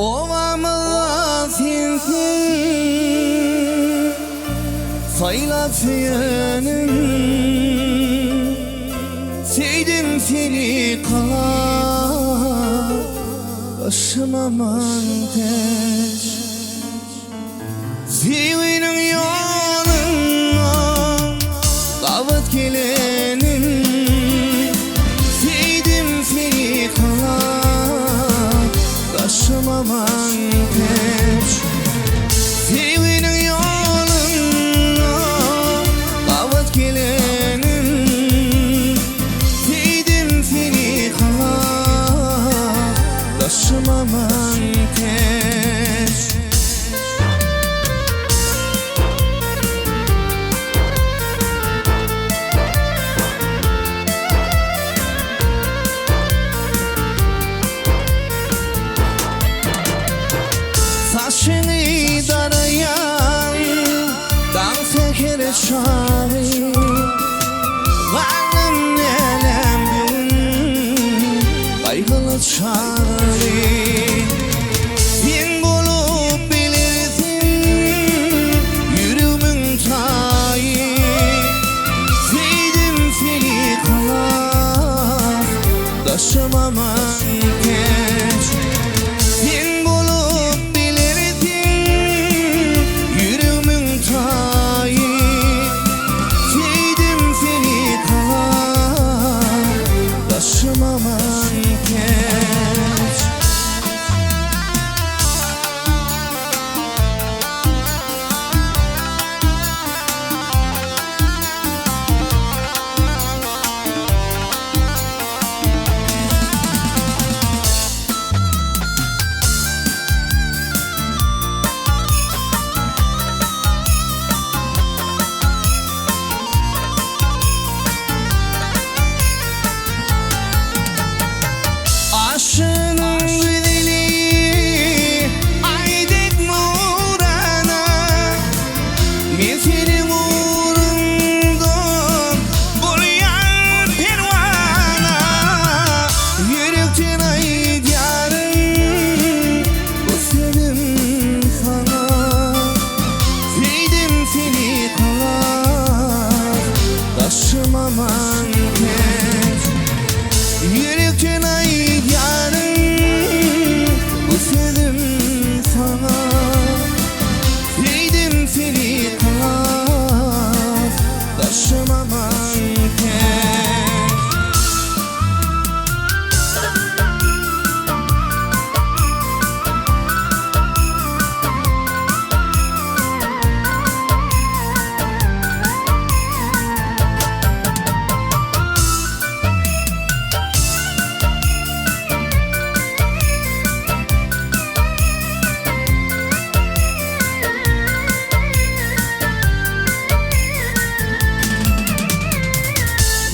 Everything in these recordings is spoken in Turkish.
Ovamı sinsin saylatıyının sevdim seni karşıma manteş sevinin yoluna davet gelenin sevdim seni karşıma manteş sevinin yoluna davet gelenin sevdim seni karşıma manteş saçını darayan dans eder şari varlım nelem gün kaygılı çare sen bulup bilirsin yüreğimin tayı sevdim seni karşıma manteş sen bulup bilirsin yüreğimin tayı sevdim seni karşıma manteş aşının bedeli aydık murana ben senin uğrundan buraya pervana yürekten aydıyarım bu sevdim sana sevdim seni karşıma manteş yürekten aydıyarım bu sevdim sana sevdim seni karşıma manteş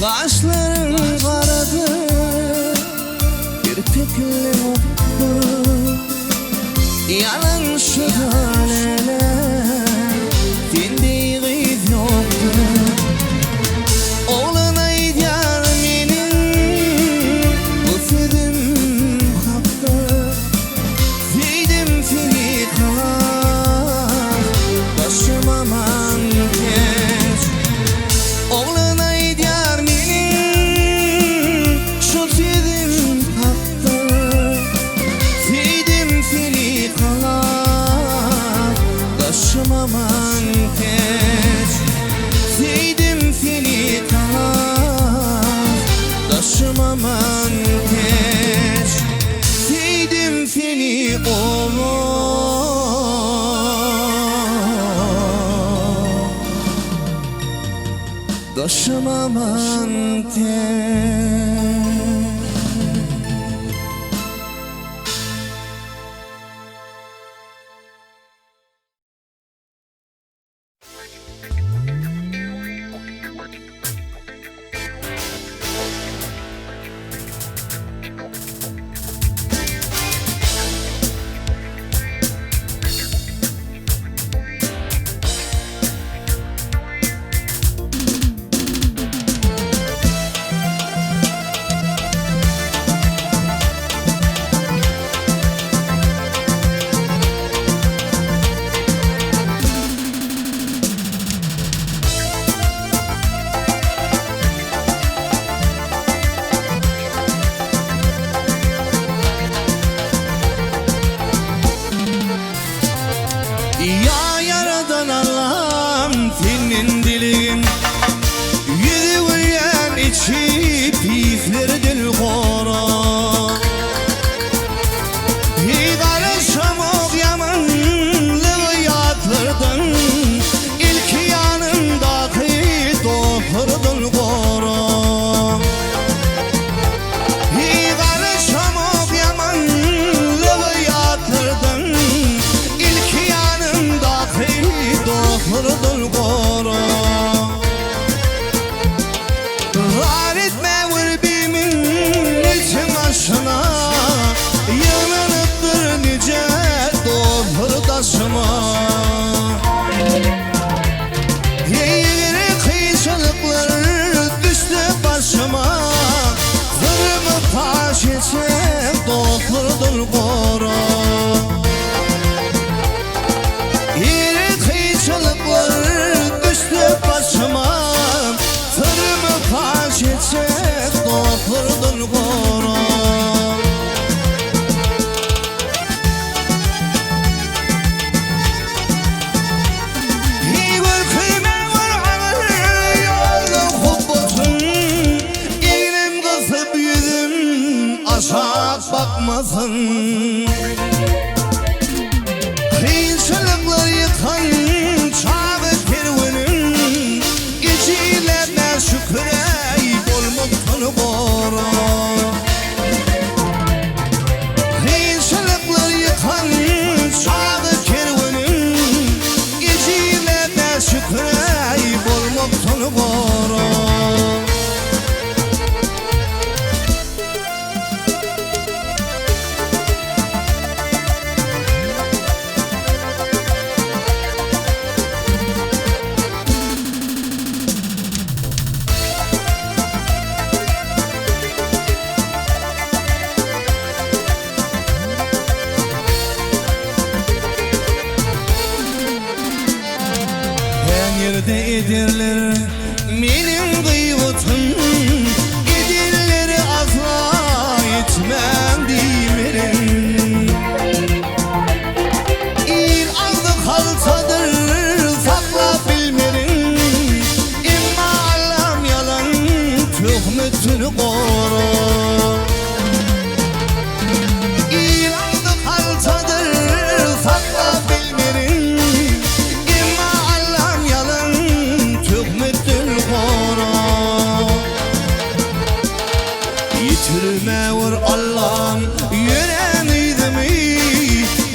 kaşların karadı kirpikli mutlu yanın şu döneler dindiği yoktu oğlan aydar benim bu sevdim hakkı sevdim seni karşıma manteş oğlan aydar benim şu sevdim hakkı sevdim seni karşıma manteş sevdim seni karşıma manteş sevdim seni karşıma manteş de edirler menin gıyvıtım, edirleri asla etmem dimerim. İl aldı kaltadır sakla bilmerim, imma Allah'ım yalan töhmetini koru. İl aldı kaltadır sakla bilmerim, imma Allah'ım yalan töhmetini koru. Yitirme vur Allah'ım yüreğimi,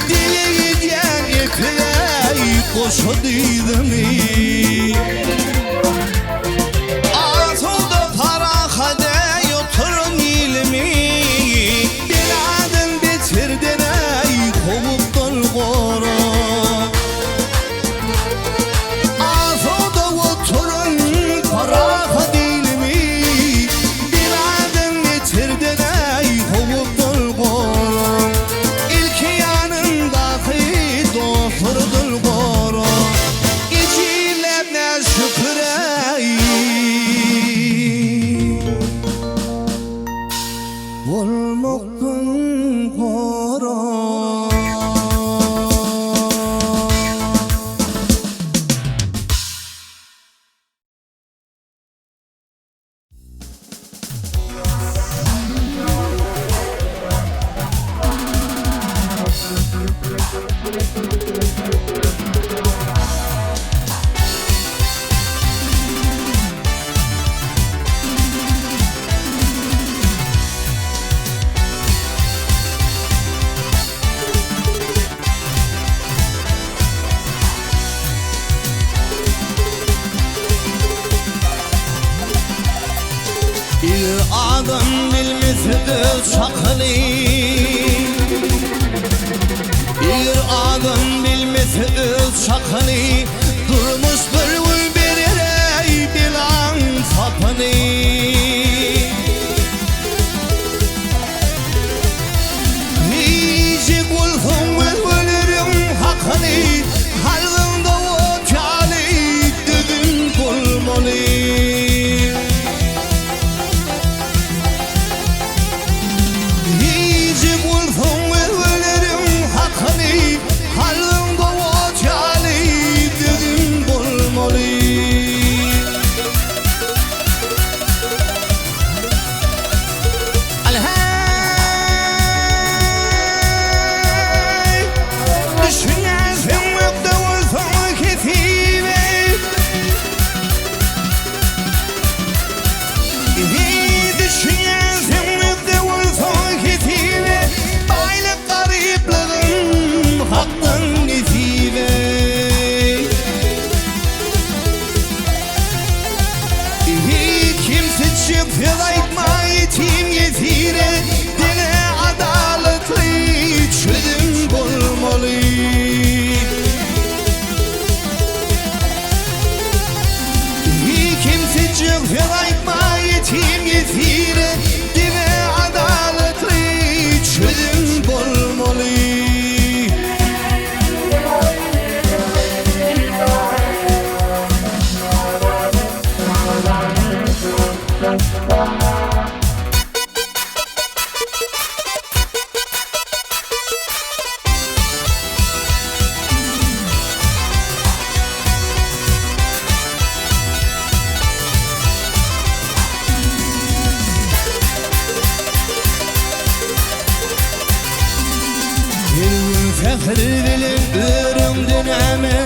dili gidiyen ekley koşudydımı. Ağzımda para kadeh oturun ilmi, biladın bitirdin ey kovup dolgora. Ağzımda oturun para kadilmi, biladın bitirdin ey kovup dolgora. İlk yanındaki dostur dolgora, İçilerine şükür ey olmakın kora. Bir adam bilmesi çakını, bir adam bilmesi çakını, durmuş bir berey bilan sapını. Nice kulhum ölürüm hakkını, halvında o cali düdüm bulmalı. Fəxr bilin ürümdün əmə,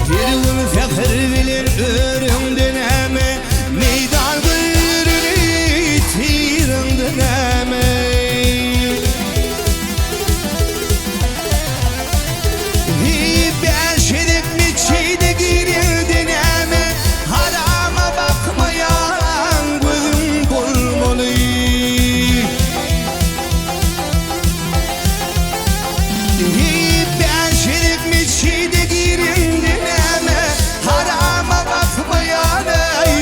Yirvin fəxr bilin ürümdün əmə, Meydan buyurunu tirindin əmə. Beş edip mi çeyde girildin əmə, Harama bakmayan gözüm bulmalı. Çeyde girindin eme, harama bakmayan ey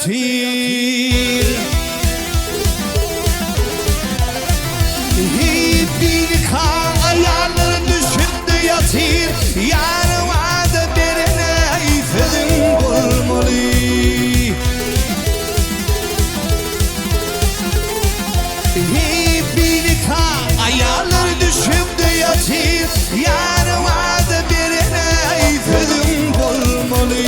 yatır. Bir kan ayarları düşüp de yatır. Yanıma da birine ifedim bulmalı. Bir kan ayarları düşüp de yatır. Yanıma da birine ifedim bulmalı.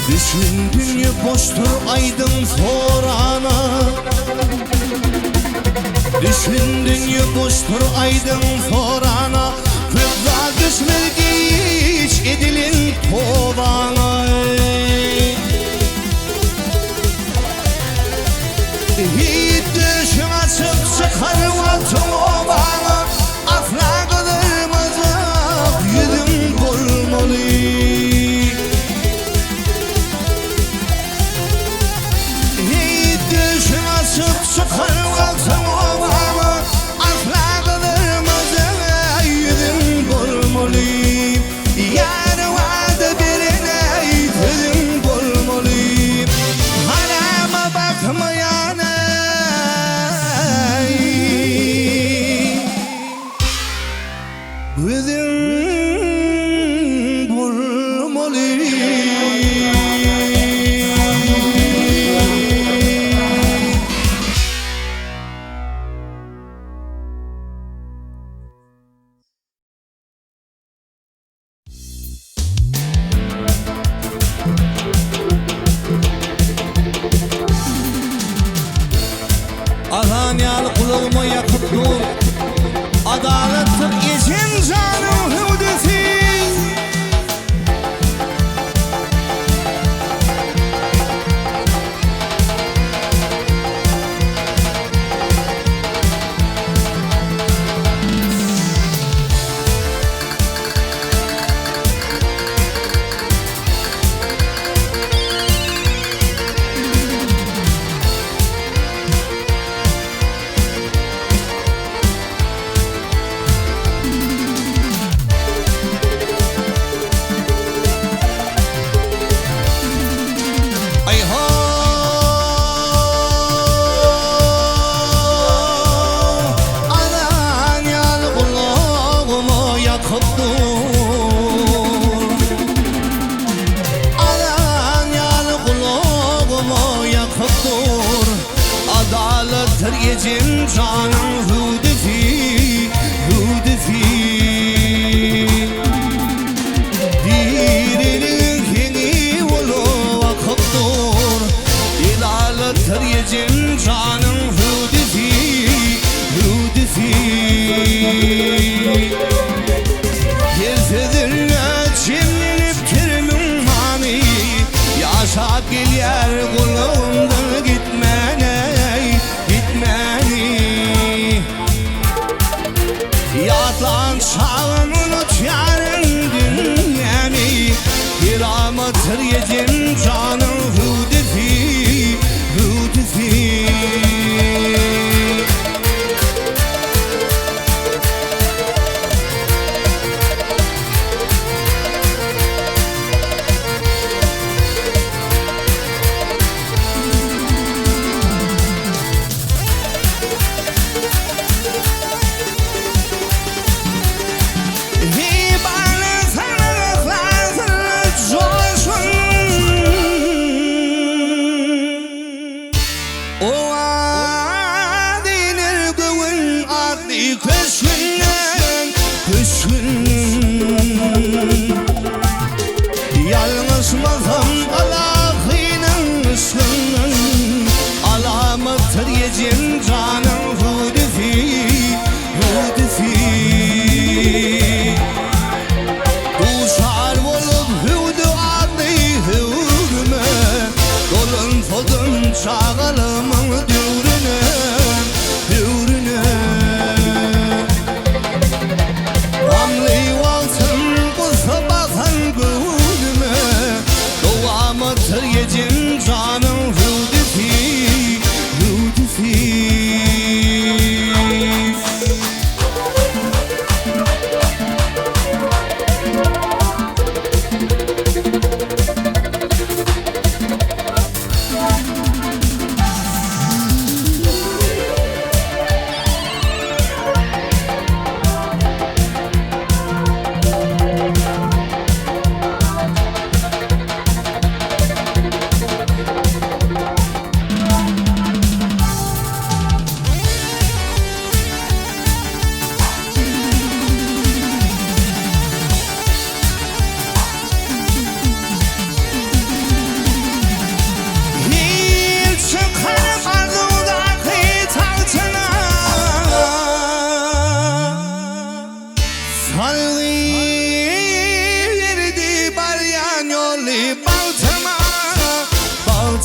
Düşün dünya boştur aydın sorana. Düşün dünya boştur aydın sorana. Kıbra düşmez hiç edilin tovana. Hiç düşün açıp çıkarma tovana. Afraklarımızı yüzüm bulmalı. Çıkarmak tamamı afraklarımızı yüzüm bulmalı. Yanıma da birine yüzüm bulmalı. Harama bakmayana yüzüm bulmalı. Ağam yal kulağıma yakıp dur. Adalettir için canım hüdesin. Adalettir gecim canım hudefi, hudefi. Dirinin keni olu vakıptur. İlalettir gecim canım hudefi, hudefi. Gezdirle cimlenip kirmin mani. Yaşap gel yer kulağımdan gitmene. Yatlan çağımın uçarın dünyemi. Kiramatır yecim canım hudefi, hudefi. Yalnızmazım alakının sının. Alamatır yecim canım hudefi, hudefi. Duşar olup hüdü adlı hüdüme. Dolun fodun çağalımın düğrüne, düğrüne. Amli valsın bu sabahın gülüme. Doğam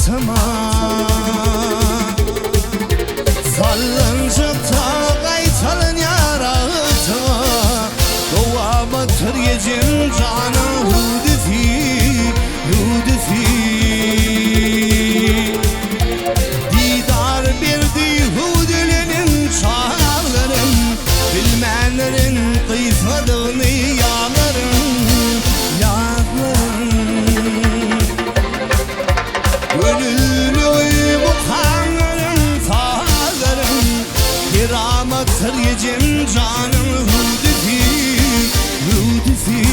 altıma Salıncakta kaytalın yaratıma Dova batır yecim canım Hudifi, Hudifi Didar birdi Hudilerin çağlarım Bilmenlerin kıyfadığını yağlarım Yağlarım Gönüllü bu kanlarım fağlarım Kiramatır yecim canım Hudifi, Hudifi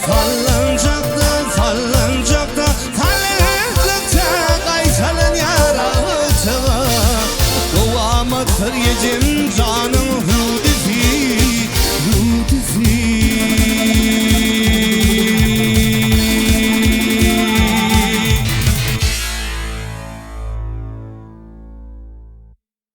Sallancakta, sallancakta Sallancakta kaysalın yaratıma Doğamatır yecim